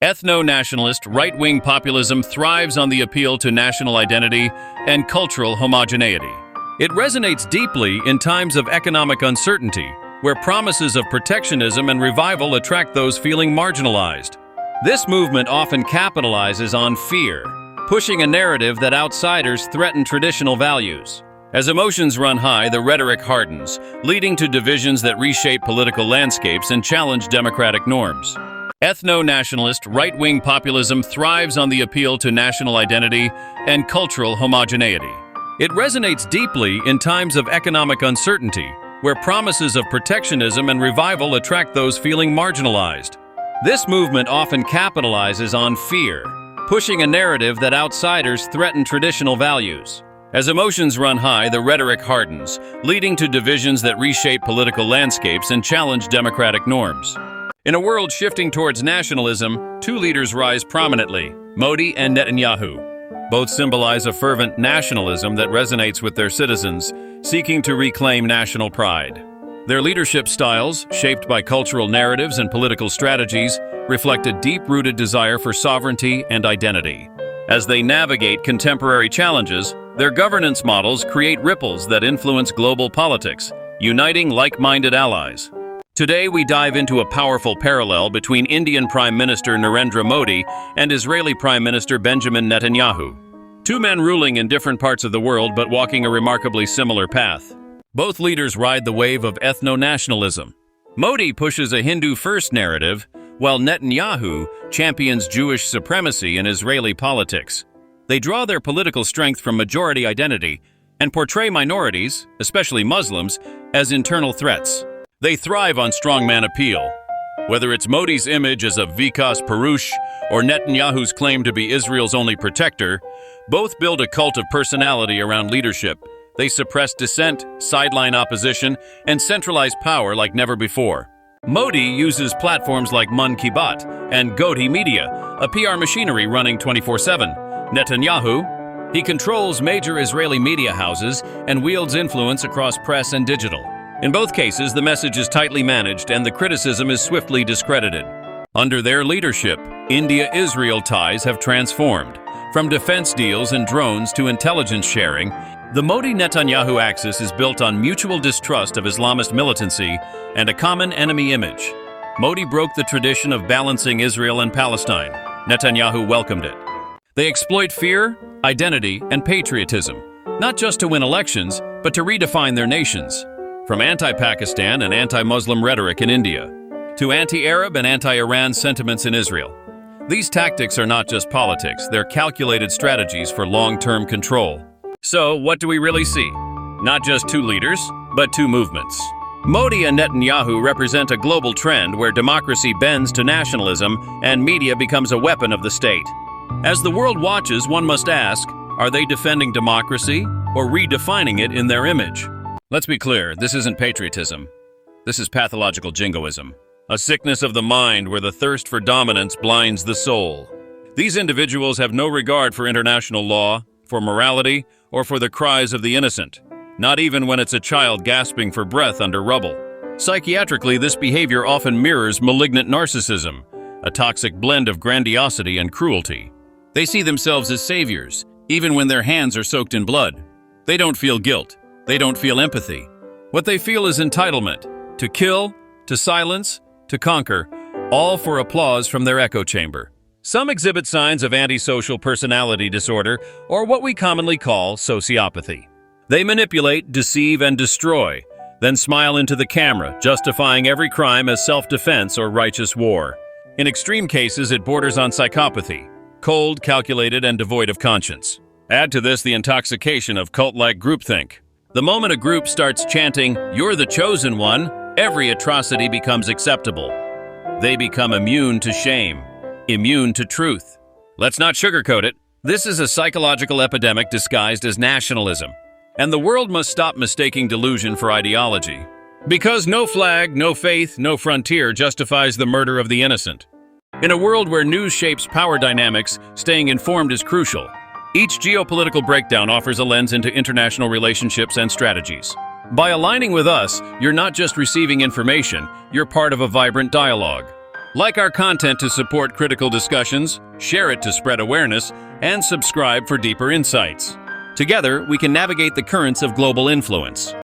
Ethno-nationalist right-wing populism thrives on the appeal to national identity and cultural homogeneity. It resonates deeply in times of economic uncertainty, where promises of protectionism and revival attract those feeling marginalized. This movement often capitalizes on fear, pushing a narrative that outsiders threaten traditional values. As emotions run high, the rhetoric hardens, leading to divisions that reshape political landscapes and challenge democratic norms. Ethno-nationalist right-wing populism thrives on the appeal to national identity and cultural homogeneity. It resonates deeply in times of economic uncertainty, where promises of protectionism and revival attract those feeling marginalized. This movement often capitalizes on fear, pushing a narrative that outsiders threaten traditional values. As emotions run high, the rhetoric hardens, leading to divisions that reshape political landscapes and challenge democratic norms. In a world shifting towards nationalism, two leaders rise prominently: Modi and Netanyahu. Both symbolize a fervent nationalism that resonates with their citizens, seeking to reclaim national pride. Their leadership styles, shaped by cultural narratives and political strategies, reflect a deep-rooted desire for sovereignty and identity. As they navigate contemporary challenges, their governance models create ripples that influence global politics, uniting like-minded allies. Today, we dive into a powerful parallel between Indian Prime Minister Narendra Modi and Israeli Prime Minister Benjamin Netanyahu. Two men ruling in different parts of the world but walking a remarkably similar path. Both leaders ride the wave of ethno-nationalism. Modi pushes a Hindu-first narrative, while Netanyahu champions Jewish supremacy in Israeli politics. They draw their political strength from majority identity and portray minorities, especially Muslims, as internal threats. They thrive on Strongman Appeal. Whether it's Modi's image as a Vikas Purush or Netanyahu's claim to be Israel's only protector, both build a cult of personality around leadership. They suppress dissent, sideline opposition, and centralize power like never before. Modi uses platforms like Mann Ki Baat and Goti Media, a PR machinery running 24/7. Netanyahu, he controls major Israeli media houses and wields influence across press and digital. In both cases, the message is tightly managed and the criticism is swiftly discredited. Under their leadership, India-Israel ties have transformed. From defense deals and drones to intelligence sharing, the Modi-Netanyahu axis is built on mutual distrust of Islamist militancy and a common enemy image. Modi broke the tradition of balancing Israel and Palestine. Netanyahu welcomed it. They exploit fear, identity, and patriotism, not just to win elections, but to redefine their nations. From anti-Pakistan and anti-Muslim rhetoric in India, to anti-Arab and anti-Iran sentiments in Israel. These tactics are not just politics, they're calculated strategies for long-term control. So, what do we really see? Not just two leaders, but two movements. Modi and Netanyahu represent a global trend where democracy bends to nationalism and media becomes a weapon of the state. As the world watches, one must ask, are they defending democracy or redefining it in their image? Let's be clear, this isn't patriotism. This is pathological jingoism, a sickness of the mind where the thirst for dominance blinds the soul. These individuals have no regard for international law, for morality, or for the cries of the innocent, not even when it's a child gasping for breath under rubble. Psychiatrically, this behavior often mirrors malignant narcissism, a toxic blend of grandiosity and cruelty. They see themselves as saviors, even when their hands are soaked in blood. They don't feel guilt. They don't feel empathy. What they feel is entitlement, to kill, to silence, to conquer, all for applause from their echo chamber. Some exhibit signs of antisocial personality disorder, or what we commonly call sociopathy. They manipulate, deceive, and destroy, then smile into the camera, justifying every crime as self-defense or righteous war. In extreme cases, it borders on psychopathy, cold, calculated, and devoid of conscience. Add to this the intoxication of cult-like groupthink. The moment a group starts chanting, "You're the chosen one," every atrocity becomes acceptable. They become immune to shame, immune to truth. Let's not sugarcoat it. This is a psychological epidemic disguised as nationalism. And the world must stop mistaking delusion for ideology. Because no flag, no faith, no frontier justifies the murder of the innocent. In a world where news shapes power dynamics, staying informed is crucial. Each geopolitical breakdown offers a lens into international relationships and strategies. By aligning with us, you're not just receiving information, you're part of a vibrant dialogue. Like our content to support critical discussions, share it to spread awareness, and subscribe for deeper insights. Together, we can navigate the currents of global influence.